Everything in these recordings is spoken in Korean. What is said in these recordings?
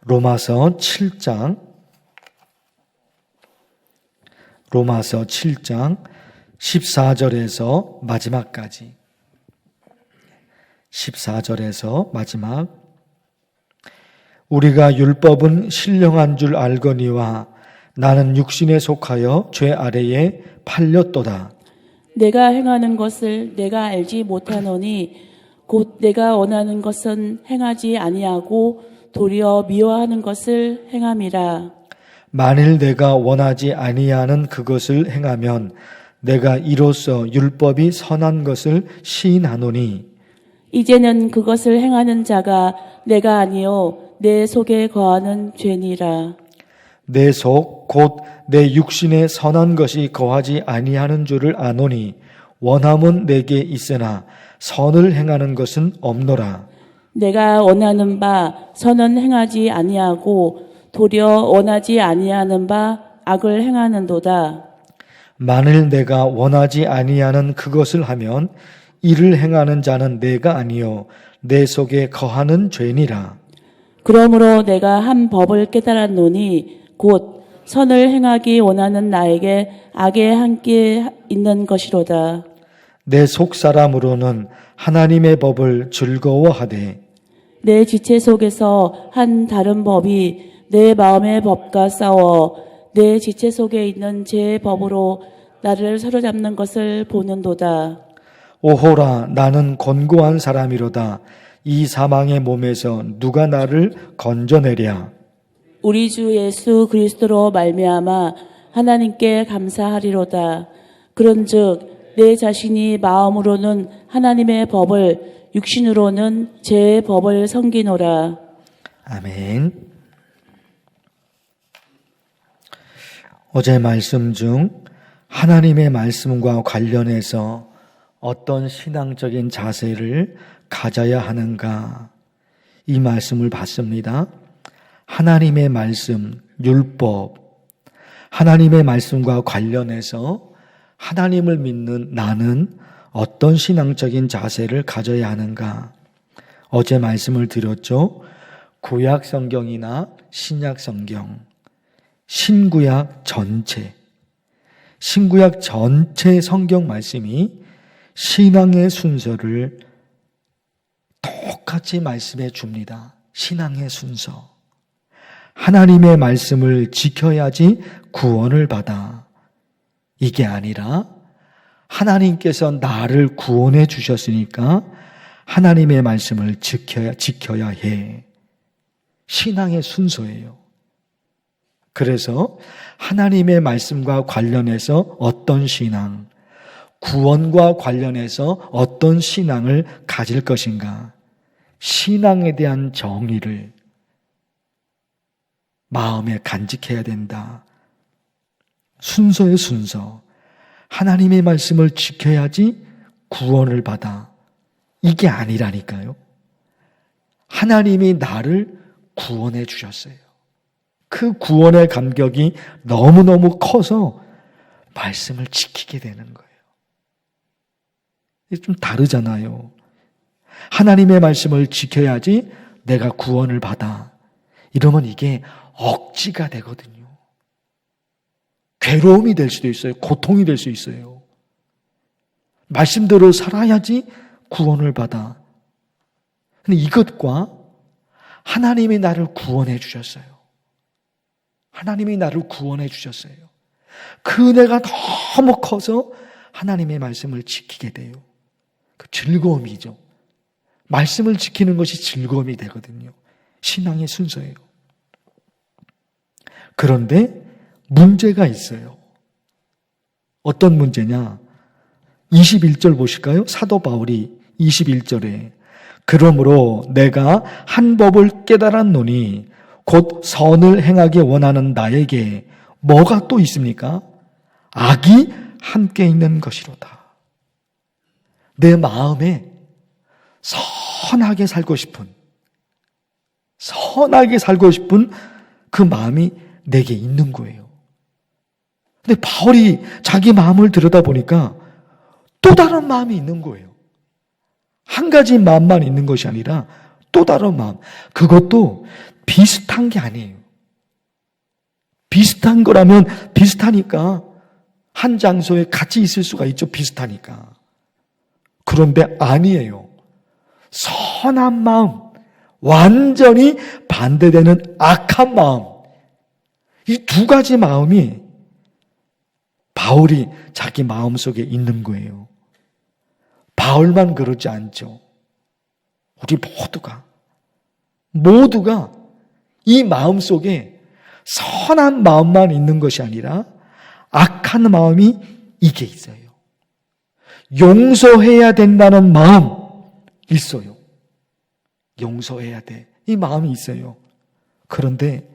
로마서 7장 14절에서 마지막까지 14절에서 마지막 우리가 율법은 신령한 줄 알거니와 나는 육신에 속하여 죄 아래에 팔렸도다. 내가 행하는 것을 내가 알지 못하노니 곧 내가 원하는 것은 행하지 아니하고 도리어 미워하는 것을 행함이라. 만일 내가 원하지 아니하는 그것을 행하면 내가 이로써 율법이 선한 것을 시인하노니 이제는 그것을 행하는 자가 내가 아니요 내 속에 거하는 죄니라. 내 속 곧 내 육신에 선한 것이 거하지 아니하는 줄을 아노니 원함은 내게 있으나 선을 행하는 것은 없노라. 내가 원하는 바 선은 행하지 아니하고 도리어 원하지 아니하는 바 악을 행하는도다. 만일 내가 원하지 아니하는 그것을 하면 이를 행하는 자는 내가 아니요 내 속에 거하는 죄니라. 그러므로 내가 한 법을 깨달았노니 곧 선을 행하기 원하는 나에게 악에 함께 있는 것이로다. 내 속사람으로는 하나님의 법을 즐거워하되 내 지체 속에서 한 다른 법이 내 마음의 법과 싸워 내 지체 속에 있는 제 법으로 나를 사로잡는 것을 보는도다. 오호라 나는 곤고한 사람이로다. 이 사망의 몸에서 누가 나를 건져내랴. 우리 주 예수 그리스도로 말미암아 하나님께 감사하리로다. 그런즉 내 자신이 마음으로는 하나님의 법을 육신으로는 제 법을 섬기노라. 아멘. 어제 말씀 중 하나님의 말씀과 관련해서 어떤 신앙적인 자세를 가져야 하는가 이 말씀을 봤습니다. 하나님의 말씀, 율법, 하나님의 말씀과 관련해서 하나님을 믿는 나는 어떤 신앙적인 자세를 가져야 하는가? 어제 말씀을 드렸죠. 구약 성경이나 신약 성경, 신구약 전체 성경 말씀이 신앙의 순서를 똑같이 말씀해 줍니다. 신앙의 순서. 하나님의 말씀을 지켜야지 구원을 받아. 이게 아니라 하나님께서 나를 구원해 주셨으니까 하나님의 말씀을 지켜야 해. 신앙의 순서예요. 그래서 하나님의 말씀과 관련해서 어떤 신앙, 구원과 관련해서 어떤 신앙을 가질 것인가, 신앙에 대한 정의를 마음에 간직해야 된다. 순서의 순서. 하나님의 말씀을 지켜야지 구원을 받아. 이게 아니라니까요. 하나님이 나를 구원해 주셨어요. 그 구원의 감격이 너무너무 커서 말씀을 지키게 되는 거예요. 이게 좀 다르잖아요. 하나님의 말씀을 지켜야지 내가 구원을 받아. 이러면 이게 억지가 되거든요. 괴로움이 될 수도 있어요. 고통이 될 수 있어요. 말씀대로 살아야지 구원을 받아. 근데 이것과 하나님이 나를 구원해 주셨어요. 하나님이 나를 구원해 주셨어요. 그 은혜가 너무 커서 하나님의 말씀을 지키게 돼요. 그 즐거움이죠. 말씀을 지키는 것이 즐거움이 되거든요. 신앙의 순서예요. 그런데 문제가 있어요. 어떤 문제냐? 21절 보실까요? 사도 바울이 21절에 그러므로 내가 한 법을 깨달았노니 곧 선을 행하기 원하는 나에게 뭐가 또 있습니까? 악이 함께 있는 것이로다. 내 마음에 선하게 살고 싶은 그 마음이 내게 있는 거예요. 근데 바울이 자기 마음을 들여다보니까 또 다른 마음이 있는 거예요. 한 가지 마음만 있는 것이 아니라 또 다른 마음. 그것도 비슷한 게 아니에요. 비슷한 거라면 비슷하니까 한 장소에 같이 있을 수가 있죠. 비슷하니까. 그런데 아니에요. 선한 마음, 완전히 반대되는 악한 마음, 이 두 가지 마음이 바울이 자기 마음속에 있는 거예요. 바울만 그러지 않죠. 우리 모두가 이 마음속에 선한 마음만 있는 것이 아니라 악한 마음이 이게 있어요. 용서해야 된다는 마음 있어요. 용서해야 돼. 이 마음이 있어요. 그런데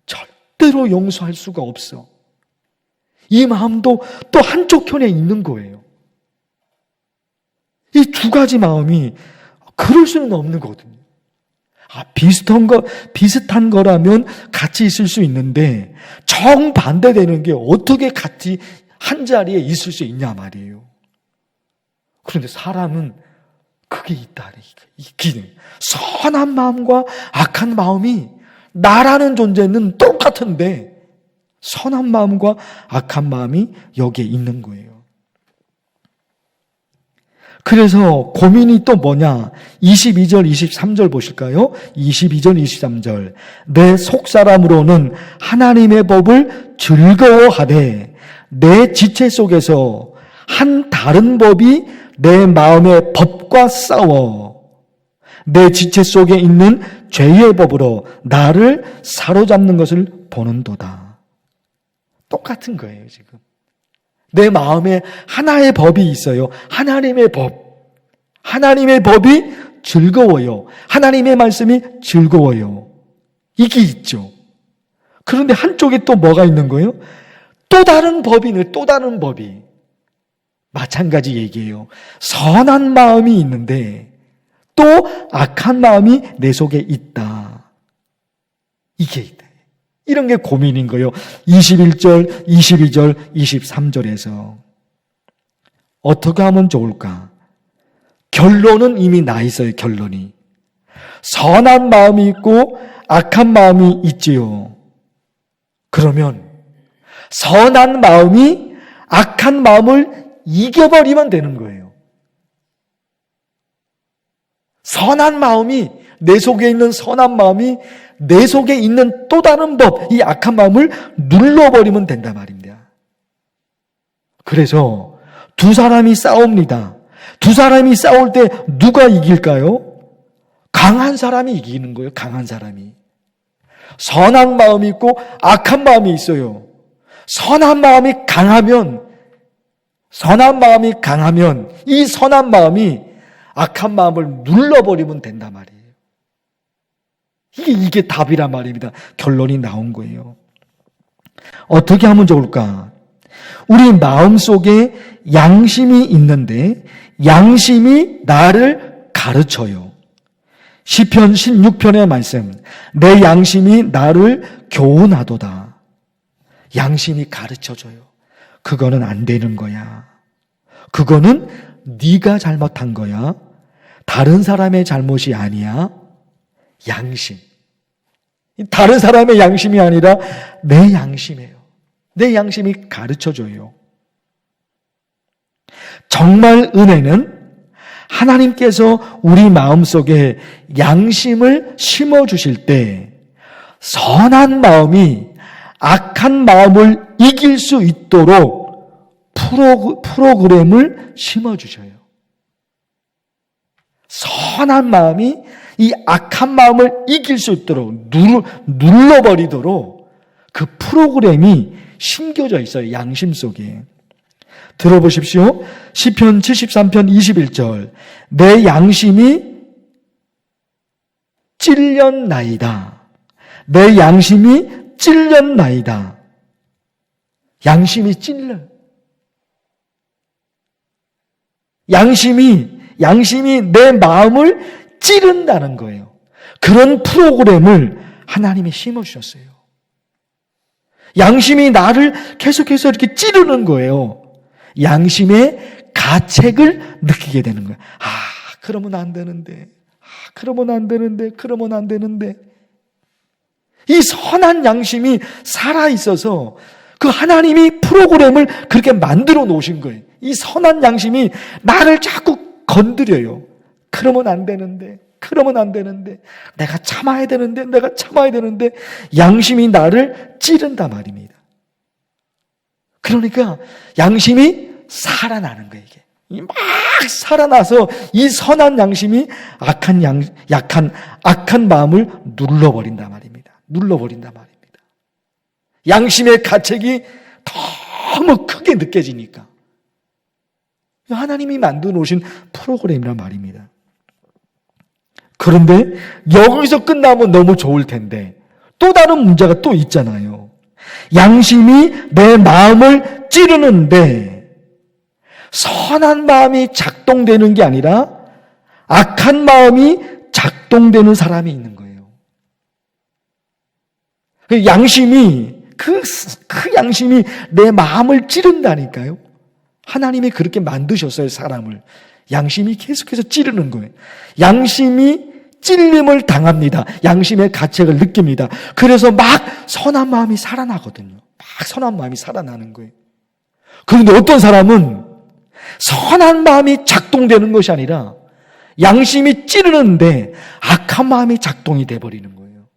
절대로 용서할 수가 없어. 이 마음도 또 한쪽 편에 있는 거예요. 이 두 가지 마음이 그럴 수는 없는 거거든요. 비슷한 거라면 같이 있을 수 있는데 정반대되는 게 어떻게 같이 한 자리에 있을 수 있냐 말이에요. 그런데 사람은 그게 있다. 있기는. 선한 마음과 악한 마음이 나라는 존재는 똑같은데 선한 마음과 악한 마음이 여기에 있는 거예요. 그래서 고민이 또 뭐냐? 22절, 23절 보실까요? 22절, 23절. 내 속사람으로는 하나님의 법을 즐거워하되 내 지체 속에서 한 다른 법이 내 마음의 법과 싸워 내 지체 속에 있는 죄의 법으로 나를 사로잡는 것을 보는도다. 똑같은 거예요, 지금. 내 마음에 하나의 법이 있어요. 하나님의 법. 하나님의 법이 즐거워요. 하나님의 말씀이 즐거워요. 이게 있죠. 그런데 한쪽에 또 뭐가 있는 거예요? 또 다른 법이네, 또 다른 법이. 마찬가지 얘기예요. 선한 마음이 있는데 또 악한 마음이 내 속에 있다. 이게 있다. 이런 게 고민인 거예요. 21절, 22절, 23절에서 어떻게 하면 좋을까? 결론은 이미 나 있어요. 결론이. 선한 마음이 있고 악한 마음이 있지요. 그러면 선한 마음이 악한 마음을 이겨버리면 되는 거예요. 선한 마음이, 내 속에 있는 선한 마음이 내 속에 있는 또 다른 법, 이 악한 마음을 눌러버리면 된단 말입니다. 그래서 두 사람이 싸웁니다. 두 사람이 싸울 때 누가 이길까요? 강한 사람이 이기는 거예요. 강한 사람이. 선한 마음이 있고 악한 마음이 있어요. 선한 마음이 강하면 이 선한 마음이 악한 마음을 눌러버리면 된단 말이에요. 이게 답이란 말입니다. 결론이 나온 거예요. 어떻게 하면 좋을까? 우리 마음속에 양심이 있는데 양심이 나를 가르쳐요. 시편 16편의 말씀, 내 양심이 나를 교훈하도다. 양심이 가르쳐줘요. 그거는 안 되는 거야. 그거는 네가 잘못한 거야. 다른 사람의 잘못이 아니야. 양심. 다른 사람의 양심이 아니라 내 양심이에요. 내 양심이 가르쳐줘요. 정말 은혜는 하나님께서 우리 마음속에 양심을 심어주실 때 선한 마음이 악한 마음을 이길 수 있도록 프로그램을 심어주셔요. 선한 마음이 이 악한 마음을 이길 수 있도록 눌러버리도록 그 프로그램이 심겨져 있어요. 양심 속에. 들어보십시오. 시편 73편 21절. 내 양심이 찔렸나이다. 내 양심이 찔렸나이다. 양심이 찔려. 양심이 내 마음을 찌른다는 거예요. 그런 프로그램을 하나님이 심어주셨어요. 양심이 나를 계속해서 이렇게 찌르는 거예요. 양심의 가책을 느끼게 되는 거예요. 그러면 안 되는데. 그러면 안 되는데. 이 선한 양심이 살아있어서 그 하나님이 프로그램을 그렇게 만들어 놓으신 거예요. 이 선한 양심이 나를 자꾸 건드려요. 그러면 안 되는데, 그러면 안 되는데, 내가 참아야 되는데, 내가 참아야 되는데, 양심이 나를 찌른단 말입니다. 그러니까 양심이 살아나는 거예요, 이게. 막 살아나서 이 선한 양심이 악한 마음을 눌러버린단 말입니다. 눌러버린단 말입니다. 양심의 가책이 너무 크게 느껴지니까. 하나님이 만들어 놓으신 프로그램이란 말입니다. 그런데 여기서 끝나면 너무 좋을 텐데 또 다른 문제가 또 있잖아요. 양심이 내 마음을 찌르는데 선한 마음이 작동되는 게 아니라 악한 마음이 작동되는 사람이 있는 거예요. 그 양심이 그 양심이 내 마음을 찌른다니까요. 하나님이 그렇게 만드셨어요, 사람을. 양심이 계속해서 찌르는 거예요. 양심이 찔림을 당합니다. 양심의 가책을 느낍니다. 그래서 막 선한 마음이 살아나거든요. 막 선한 마음이 살아나는 거예요. 그런데 어떤 사람은 선한 마음이 작동되는 것이 아니라 양심이 찌르는데 악한 마음이 작동이 돼버리는 거예요.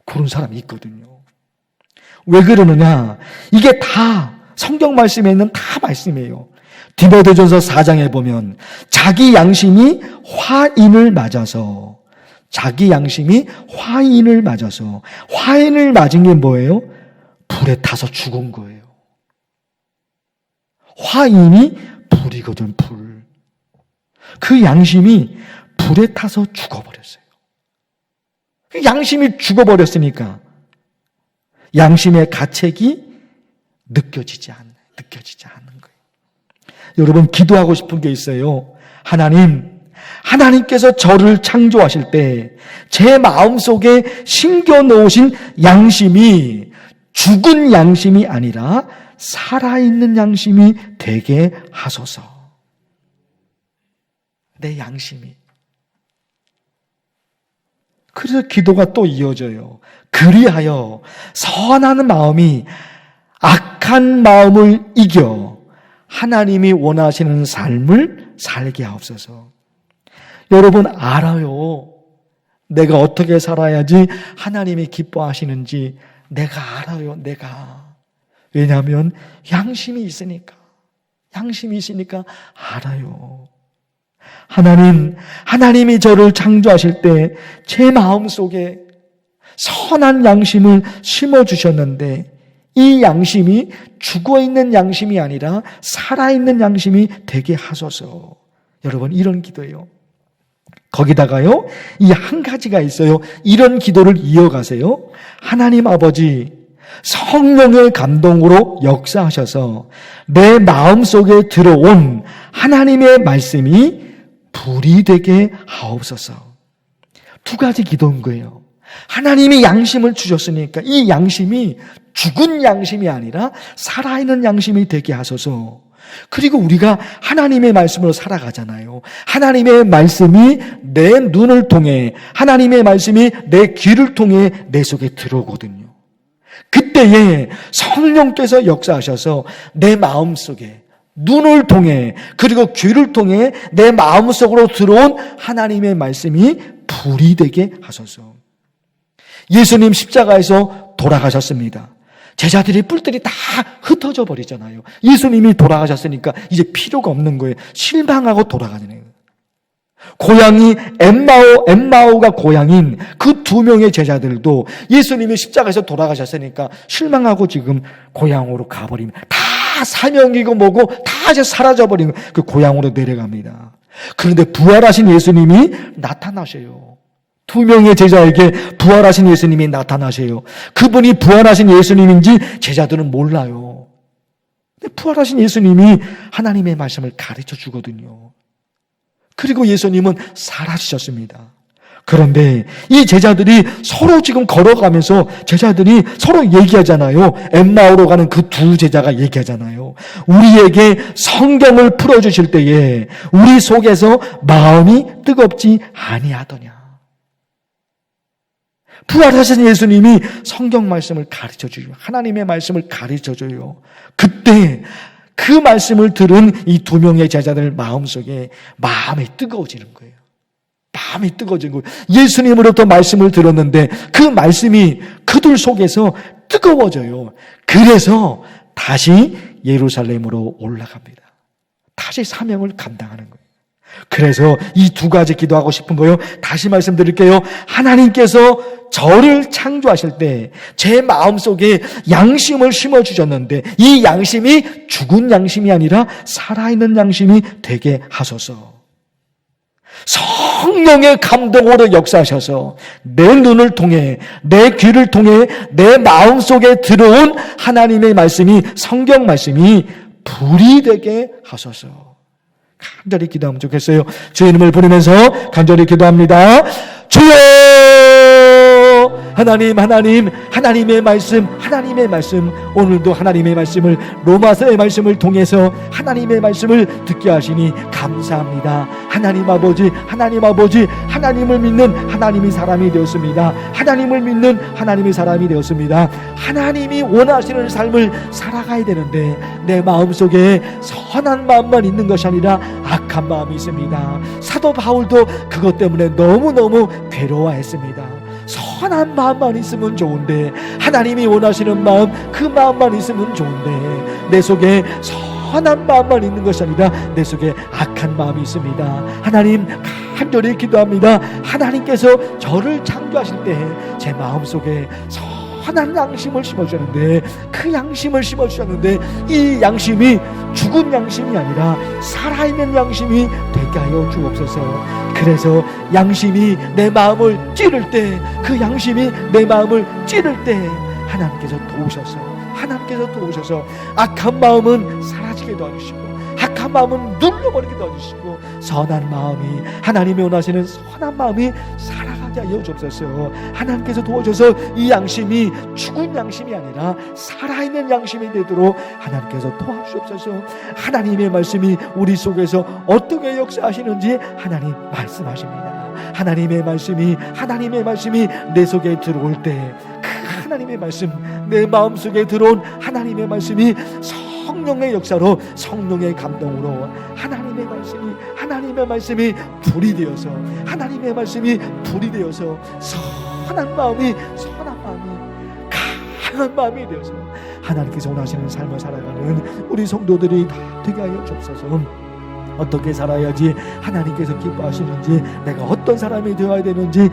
그런 사람이 있거든요. 왜 그러느냐? 이게 다 성경 말씀에 있는 다 말씀이에요. 디모데전서 4장에 보면 자기 양심이 화인을 맞아서 화인을 맞은 게 뭐예요? 불에 타서 죽은 거예요. 화인이 불이거든, 불. 그 양심이 불에 타서 죽어버렸어요. 그 양심이 죽어버렸으니까 양심의 가책이 느껴지지 않는 거예요. 여러분, 기도하고 싶은 게 있어요. 하나님께서 저를 창조하실 때 제 마음속에 심겨놓으신 양심이 죽은 양심이 아니라 살아있는 양심이 되게 하소서. 내 양심이. 그래서 기도가 또 이어져요. 그리하여 선한 마음이 악한 마음을 이겨 하나님이 원하시는 삶을 살게 하옵소서. 여러분, 알아요. 내가 어떻게 살아야지 하나님이 기뻐하시는지 내가 알아요. 왜냐하면 양심이 있으니까 알아요. 하나님이 저를 창조하실 때 제 마음속에 선한 양심을 심어주셨는데 이 양심이 죽어있는 양심이 아니라 살아있는 양심이 되게 하소서. 여러분, 이런 기도예요. 거기다가요, 이 한 가지가 있어요. 이런 기도를 이어가세요. 하나님 아버지, 성령의 감동으로 역사하셔서 내 마음속에 들어온 하나님의 말씀이 불이 되게 하옵소서. 두 가지 기도인 거예요. 하나님이 양심을 주셨으니까 이 양심이 죽은 양심이 아니라 살아있는 양심이 되게 하소서. 그리고 우리가 하나님의 말씀으로 살아가잖아요. 하나님의 말씀이 내 눈을 통해, 하나님의 말씀이 내 귀를 통해 내 속에 들어오거든요. 그때에 성령께서 역사하셔서 내 마음속에 눈을 통해 그리고 귀를 통해 내 마음속으로 들어온 하나님의 말씀이 불이 되게 하소서. 예수님 십자가에서 돌아가셨습니다. 제자들이 뿔들이 다 흩어져 버리잖아요. 예수님이 돌아가셨으니까 이제 필요가 없는 거예요. 실망하고 돌아가잖아요. 고향이 엠마오가 고향인 그 2명의 제자들도 예수님이 십자가에서 돌아가셨으니까 실망하고 지금 고향으로 가버리면 다 사명이고 뭐고 다 이제 사라져버린 그 고향으로 내려갑니다. 그런데 부활하신 예수님이 나타나셔요. 2명의 제자에게 부활하신 예수님이 나타나셔요. 그분이 부활하신 예수님인지 제자들은 몰라요. 근데 부활하신 예수님이 하나님의 말씀을 가르쳐 주거든요. 그리고 예수님은 사라지셨습니다. 그런데 이 제자들이 서로 지금 걸어가면서 제자들이 서로 얘기하잖아요. 엠마오로 가는 그 2 제자가 얘기하잖아요. 우리에게 성경을 풀어주실 때에 우리 속에서 마음이 뜨겁지 아니하더냐. 부활하신 예수님이 성경 말씀을 가르쳐줘요. 하나님의 말씀을 가르쳐줘요. 그때 그 말씀을 들은 이 두 명의 제자들 마음속에 마음이 뜨거워지는 거예요. 마음이 뜨거워진 거예요. 예수님으로부터 말씀을 들었는데 그 말씀이 그들 속에서 뜨거워져요. 그래서 다시 예루살렘으로 올라갑니다. 다시 사명을 감당하는 거예요. 그래서 이 두 가지 기도하고 싶은 거예요. 다시 말씀드릴게요. 하나님께서 저를 창조하실 때 제 마음속에 양심을 심어주셨는데 이 양심이 죽은 양심이 아니라 살아있는 양심이 되게 하소서. 성령의 감동으로 역사하셔서 내 눈을 통해 내 귀를 통해 내 마음속에 들어온 하나님의 말씀이 성경 말씀이 불이 되게 하소서. 간절히 기도하면 좋겠어요. 주의 이름을 부르면서 간절히 기도합니다. 주여! 하나님의 말씀, 오늘도 하나님의 말씀을 로마서의 말씀을 통해서 하나님의 말씀을 듣게 하시니 감사합니다. 하나님 아버지, 하나님을 믿는 하나님이 사람이 되었습니다. 하나님을 믿는 하나님이 사람이 되었습니다. 하나님이 원하시는 삶을 살아가야 되는데 내 마음속에 선한 마음만 있는 것이 아니라 악한 마음이 있습니다. 사도 바울도 그것 때문에 너무너무 괴로워했습니다. 선한 마음만 있으면 좋은데 하나님이 원하시는 마음, 그 마음만 있으면 좋은데 내 속에 선한 마음만 있는 것이 아니라 내 속에 악한 마음이 있습니다. 하나님 간절히 기도합니다. 하나님께서 저를 창조하실 때 제 마음속에 선한 양심을 심어주셨는데 그 양심을 심어주셨는데 이 양심이 죽은 양심이 아니라 살아있는 양심이 되게 하여 주옵소서. 그래서 양심이 내 마음을 찌를 때, 그 양심이 내 마음을 찌를 때 하나님께서 도우셔서 악한 마음은 사라지게 도와주시고 악한 마음은 눌러버리게 도와주시고 선한 마음이 하나님이 원하시는 선한 마음이 살아가게 하여 주옵소서. 하나님께서 도와줘서 이 양심이 죽은 양심이 아니라 살아있는 양심이 되도록 하나님께서 도와주옵소서. 하나님의 말씀이 우리 속에서 어떻게 역사하시는지 하나님 말씀하십니다. 하나님의 말씀이 내 속에 들어올 때 그 하나님의 말씀, 내 마음속에 들어온 하나님의 말씀이 성령의 역사로 성령의 감동으로 하나님의 말씀이 불이 되어서 하나님의 말씀이 불이 되어서 선한 마음이 강한 마음이 되어서 하나님께서 원하시는 삶을 살아가는 우리 성도들이 다 되게 하여 주옵소서. 어떻게 살아야지 하나님께서 기뻐하시는지, 내가 어떤 사람이 되어야 되는지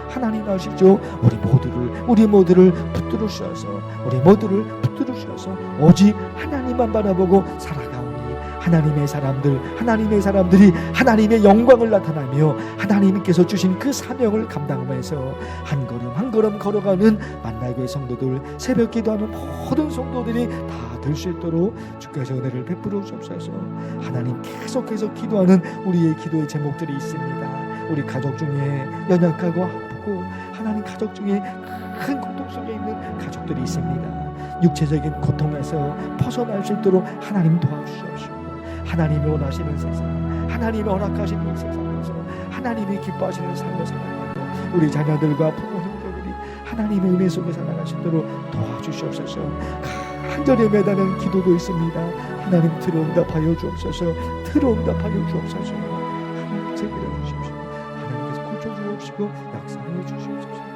하나님 아시죠. 우리 모두를 붙들어 주셔서 오직 하나님만 바라보고 살아가오니 하나님의 사람들이 하나님의 영광을 나타나며 하나님께서 주신 그 사명을 감당하면서 한 걸음 걸어가는 만나교회 성도들, 새벽 기도하는 모든 성도들이 다 될 수 있도록 주께서 은혜를 베풀어 주옵소서. 하나님 계속해서 기도하는 우리의 기도의 제목들이 있습니다. 우리 가족 중에 연약하고 아프고 하나님 가족 중에 큰 고통 속에 있는 가족들이 있습니다. 육체적인 고통에서 벗어날 수 있도록 하나님 도와주시옵시고, 하나님이 원하시는 세상, 하나님이 허락하시는 이 세상에서 하나님이 기뻐하시는 삶을 살아가고 우리 자녀들과 부모 형제들이 하나님의 은혜 속에 살아갈 수 있도록 도와주시옵소서. 간절히 매다는 기도도 있습니다. 하나님 들어응답하여 주옵소서. 하나님 제기해 주십시오. 하나님께서 고쳐주옵시고 역사하여 주시옵소서.